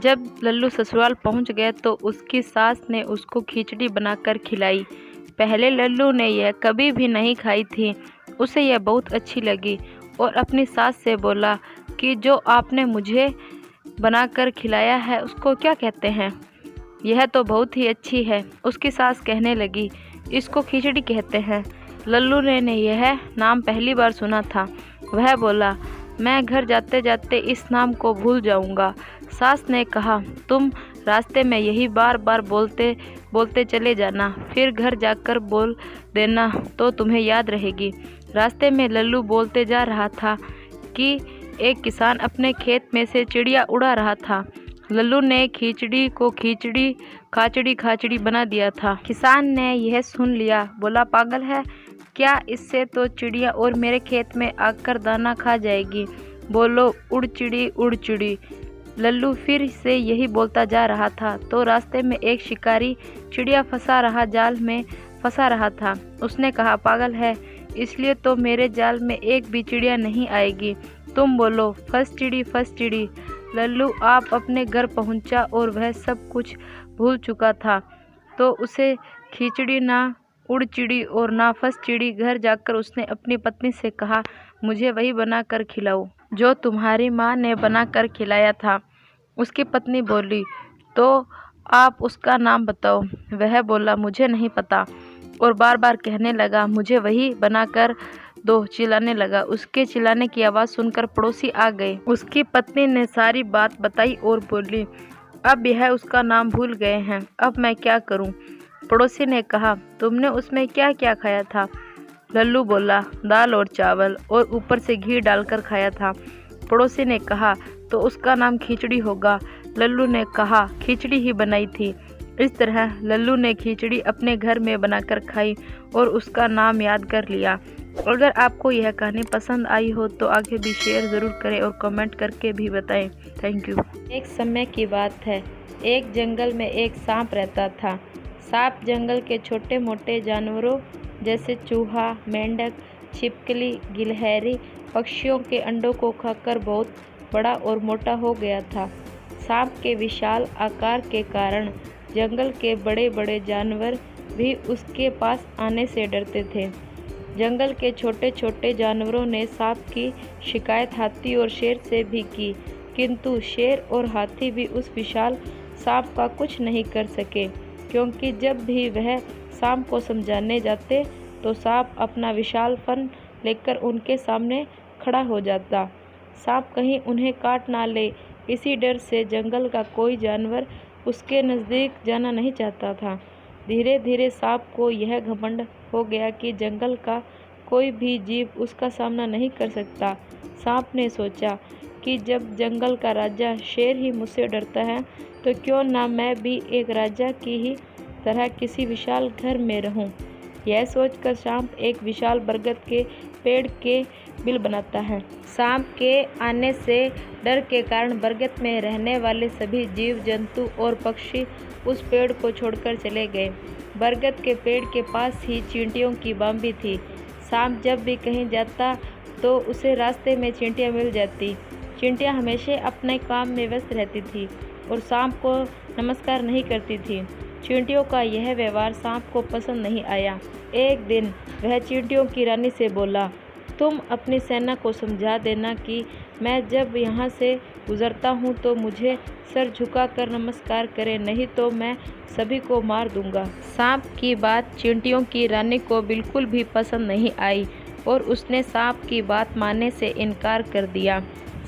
जब लल्लू ससुराल पहुंच गया तो उसकी सास ने उसको खिचड़ी बनाकर खिलाई। पहले लल्लू ने यह कभी भी नहीं खाई थी। उसे यह बहुत अच्छी लगी और अपनी सास से बोला कि जो आपने मुझे बनाकर खिलाया है उसको क्या कहते हैं? यह तो बहुत ही अच्छी है। उसकी सास कहने लगी, इसको खिचड़ी कहते हैं। लल्लू ने यह नाम पहली बार सुना था। वह बोला, मैं घर जाते जाते इस नाम को भूल जाऊंगा। सास ने कहा, तुम रास्ते में यही बार बार बोलते बोलते चले जाना, फिर घर जाकर बोल देना तो तुम्हें याद रहेगी। रास्ते में लल्लू बोलते जा रहा था कि एक किसान अपने खेत में से चिड़िया उड़ा रहा था। लल्लू ने खिचड़ी को खिचड़ी खाचड़ी खाचड़ी बना दिया था। किसान ने यह सुन लिया, बोला, पागल है क्या? इससे तो चिड़िया और मेरे खेत में आकर दाना खा जाएगी। बोलो उड़ चिड़ी। लल्लू फिर से यही बोलता जा रहा था तो रास्ते में एक शिकारी चिड़िया जाल में फंसा रहा था। उसने कहा, पागल है, इसलिए तो मेरे जाल में एक भी चिड़िया नहीं आएगी। तुम बोलो फंस चिड़ी। लल्लू आप अपने घर पहुंचा और वह सब कुछ भूल चुका था, तो उसे खिचड़ी ना उड़ चिड़ी और ना फंस चिड़ी। घर जाकर उसने अपनी पत्नी से कहा, मुझे वही बना कर खिलाओ जो तुम्हारी माँ ने बना कर खिलाया था। उसकी पत्नी बोली, तो आप उसका नाम बताओ। वह बोला, मुझे नहीं पता, और बार बार कहने लगा, मुझे वही बना कर दो। चिल्लाने लगा। उसके चिल्लाने की आवाज़ सुनकर पड़ोसी आ गए। उसकी पत्नी ने सारी बात बताई और बोली, अब यह उसका नाम भूल गए हैं, अब मैं क्या करूं? पड़ोसी ने कहा, तुमने उसमें क्या क्या खाया था? लल्लू बोला, दाल और चावल और ऊपर से घी डालकर खाया था। पड़ोसी ने कहा, तो उसका नाम खिचड़ी होगा। लल्लू ने कहा, खिचड़ी ही बनाई थी। इस तरह लल्लू ने खिचड़ी अपने घर में बनाकर खाई और उसका नाम याद कर लिया। अगर आपको यह कहानी पसंद आई हो तो आगे भी शेयर ज़रूर करें और कमेंट करके भी बताएं। Thank you. एक समय की बात है, एक जंगल में एक सांप रहता था। सांप जंगल के छोटे मोटे जानवरों जैसे चूहा, मेंढक, छिपकली, गिलहरी, पक्षियों के अंडों को खाकर बहुत बड़ा और मोटा हो गया था। सांप के विशाल आकार के कारण जंगल के बड़े बड़े जानवर भी उसके पास आने से डरते थे। जंगल के छोटे छोटे जानवरों ने सांप की शिकायत हाथी और शेर से भी की, किंतु शेर और हाथी भी उस विशाल सांप का कुछ नहीं कर सके, क्योंकि जब भी वह सांप को समझाने जाते तो सांप अपना विशाल फन लेकर उनके सामने खड़ा हो जाता। सांप कहीं उन्हें काट ना ले, इसी डर से जंगल का कोई जानवर उसके नज़दीक जाना नहीं चाहता था। धीरे धीरे सांप को यह घमंड हो गया कि जंगल का कोई भी जीव उसका सामना नहीं कर सकता। सांप ने सोचा कि जब जंगल का राजा शेर ही मुझसे डरता है तो क्यों ना मैं भी एक राजा की ही तरह किसी विशाल घर में रहूं। यह सोचकर सांप एक विशाल बरगद के पेड़ के बिल बनाता है। सांप के आने से डर के कारण बरगद में रहने वाले सभी जीव जंतु और पक्षी उस पेड़ को छोड़कर चले गए। बरगद के पेड़ के पास ही चींटियों की बाम्बी थी। सांप जब भी कहीं जाता तो उसे रास्ते में चींटियां मिल जाती। चींटियां हमेशा अपने काम में व्यस्त रहती थी और सांप को नमस्कार नहीं करती थी। चींटियों का यह व्यवहार सांप को पसंद नहीं आया। एक दिन वह चींटियों की रानी से बोला, तुम अपनी सेना को समझा देना कि मैं जब यहाँ से गुजरता हूँ तो मुझे सर झुकाकर नमस्कार करें, नहीं तो मैं सभी को मार दूंगा। सांप की बात चींटियों की रानी को बिल्कुल भी पसंद नहीं आई और उसने सांप की बात मानने से इनकार कर दिया।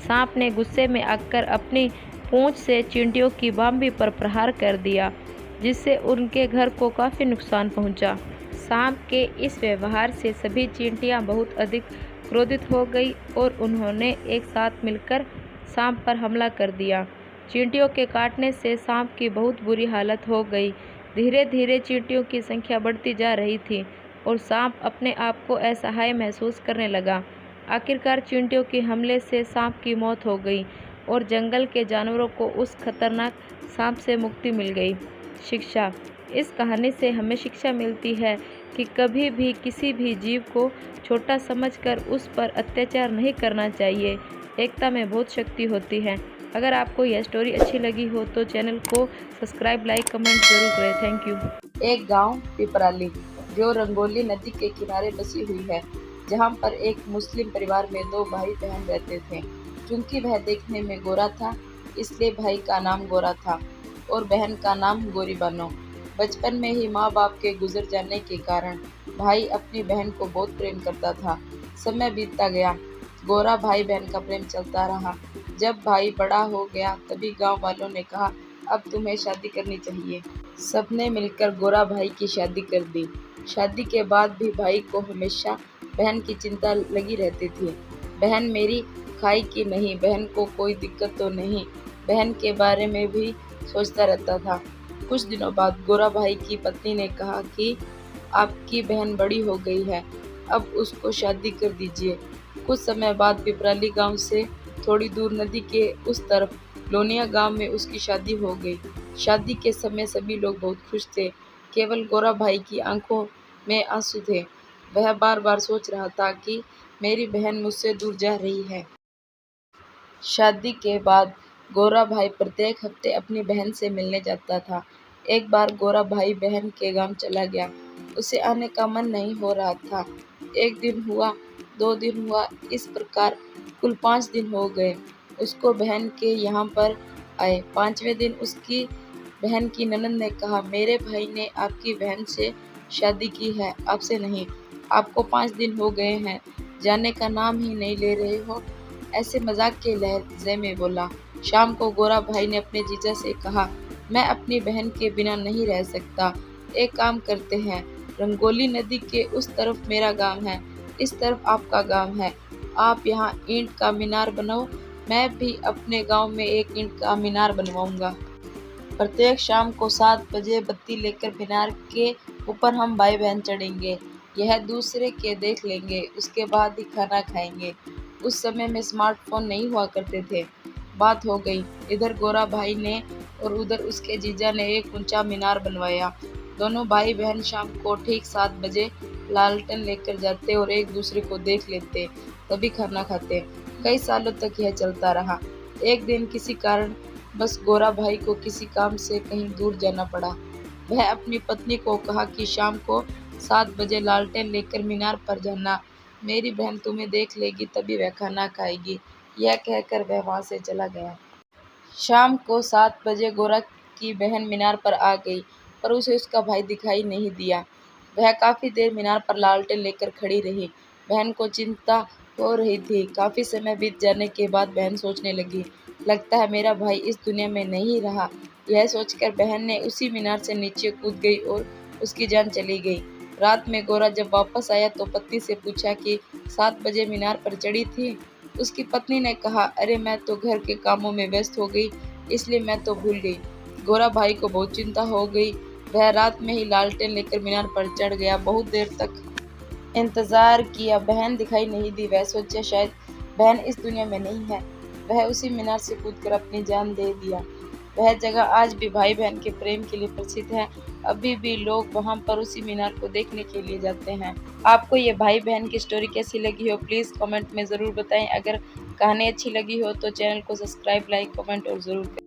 सांप ने गुस्से में आकर अपनी पूंछ से चींटियों की बाम्बी पर प्रहार कर दिया, जिससे उनके घर को काफ़ी नुकसान पहुंचा। सांप के इस व्यवहार से सभी चींटियां बहुत अधिक क्रोधित हो गई और उन्होंने एक साथ मिलकर सांप पर हमला कर दिया। चींटियों के काटने से सांप की बहुत बुरी हालत हो गई। धीरे धीरे चींटियों की संख्या बढ़ती जा रही थी और सांप अपने आप को असहाय महसूस करने लगा। आखिरकार चींटियों के हमले से सांप की मौत हो गई और जंगल के जानवरों को उस खतरनाक सांप से मुक्ति मिल गई। शिक्षा। इस कहानी से हमें शिक्षा मिलती है कि कभी भी किसी भी जीव को छोटा समझकर उस पर अत्याचार नहीं करना चाहिए। एकता में बहुत शक्ति होती है। अगर आपको यह स्टोरी अच्छी लगी हो तो चैनल को सब्सक्राइब, लाइक, कमेंट ज़रूर करें। Thank you. एक गांव पिपराली जो रंगोली नदी के किनारे बसी हुई है, जहां पर एक मुस्लिम परिवार में दो भाई बहन रहते थे। चूंकि वह देखने में गोरा था, इसलिए भाई का नाम गोरा था और बहन का नाम गोरी बानो। बचपन में ही माँ बाप के गुजर जाने के कारण भाई अपनी बहन को बहुत प्रेम करता था। समय बीतता गया, गोरा भाई बहन का प्रेम चलता रहा। जब भाई बड़ा हो गया तभी गांव वालों ने कहा, अब तुम्हें शादी करनी चाहिए। सबने मिलकर गोरा भाई की शादी कर दी। शादी के बाद भी भाई को हमेशा बहन की चिंता लगी रहती थी। बहन मेरी खाई की नहीं, बहन को कोई दिक्कत तो नहीं, बहन के बारे में भी सोचता रहता था। कुछ दिनों बाद गोरा भाई की पत्नी ने कहा कि आपकी बहन बड़ी हो गई है, अब उसको शादी कर दीजिए। कुछ समय बाद पिपराली गांव से थोड़ी दूर नदी के उस तरफ लोनिया गांव में उसकी शादी हो गई। शादी के समय सभी लोग बहुत खुश थे, केवल गोरा भाई की आंखों में आंसू थे। वह बार बार सोच रहा था कि मेरी बहन मुझसे दूर जा रही है। शादी के बाद गोरा भाई प्रत्येक हफ्ते अपनी बहन से मिलने जाता था। एक बार गोरा भाई बहन के गांव चला गया। उसे आने का मन नहीं हो रहा था। एक दिन हुआ, 2 दिन हुआ, इस प्रकार कुल 5 दिन हो गए उसको बहन के यहाँ पर आए। 5वें दिन उसकी बहन की ननद ने कहा, मेरे भाई ने आपकी बहन से शादी की है, आपसे नहीं। आपको 5 दिन हो गए हैं, जाने का नाम ही नहीं ले रहे हो। ऐसे मजाक के लहजे में बोला। शाम को गोरा भाई ने अपने जीजा से कहा, मैं अपनी बहन के बिना नहीं रह सकता। एक काम करते हैं, रंगोली नदी के उस तरफ मेरा गांव है, इस तरफ आपका गांव है। आप यहाँ ईंट का मीनार बनाओ, मैं भी अपने गांव में एक ईंट का मीनार बनवाऊंगा। प्रत्येक शाम को 7 बजे बत्ती लेकर मीनार के ऊपर हम भाई बहन चढ़ेंगे। यह दूसरे के देख लेंगे, उसके बाद ही खाना खाएंगे। उस समय में स्मार्टफोन नहीं हुआ करते थे। बात हो गई। इधर गोरा भाई ने और उधर उसके जीजा ने एक ऊंचा मीनार बनवाया। दोनों भाई बहन शाम को ठीक 7 बजे लालटेन लेकर जाते और एक दूसरे को देख लेते, तभी खाना खाते। कई सालों तक यह चलता रहा। एक दिन किसी कारण बस गोरा भाई को किसी काम से कहीं दूर जाना पड़ा। वह अपनी पत्नी को कहा कि शाम को 7 बजे लालटेन लेकर मीनार पर जाना, मेरी बहन तुम्हें देख लेगी तभी वह खाना खाएगी। यह कहकर वह वहां से चला गया। शाम को 7 बजे गोरा की बहन मीनार पर आ गई, पर उसे उसका भाई दिखाई नहीं दिया। वह काफी देर मीनार पर लालटेन लेकर खड़ी रही। बहन को चिंता हो रही थी। काफी समय बीत जाने के बाद बहन सोचने लगी, लगता है मेरा भाई इस दुनिया में नहीं रहा। यह सोचकर बहन ने उसी मीनार से नीचे कूद गई और उसकी जान चली गई। रात में गोरा जब वापस आया तो पत्नी से पूछा कि 7 बजे मीनार पर चढ़ी थी। उसकी पत्नी ने कहा, अरे मैं तो घर के कामों में व्यस्त हो गई, इसलिए मैं तो भूल गई। गोरा भाई को बहुत चिंता हो गई। वह रात में ही लालटेन लेकर मीनार पर चढ़ गया। बहुत देर तक इंतजार किया, बहन दिखाई नहीं दी। वह सोचा शायद बहन इस दुनिया में नहीं है। वह उसी मीनार से कूदकर अपनी जान दे दिया। वह जगह आज भी भाई बहन के प्रेम के लिए प्रसिद्ध है। अभी भी लोग वहां पर उसी मीनार को देखने के लिए जाते हैं। आपको ये भाई बहन की स्टोरी कैसी लगी हो प्लीज़ कमेंट में ज़रूर बताएं। अगर कहानी अच्छी लगी हो तो चैनल को सब्सक्राइब, लाइक, कमेंट और ज़रूर करें।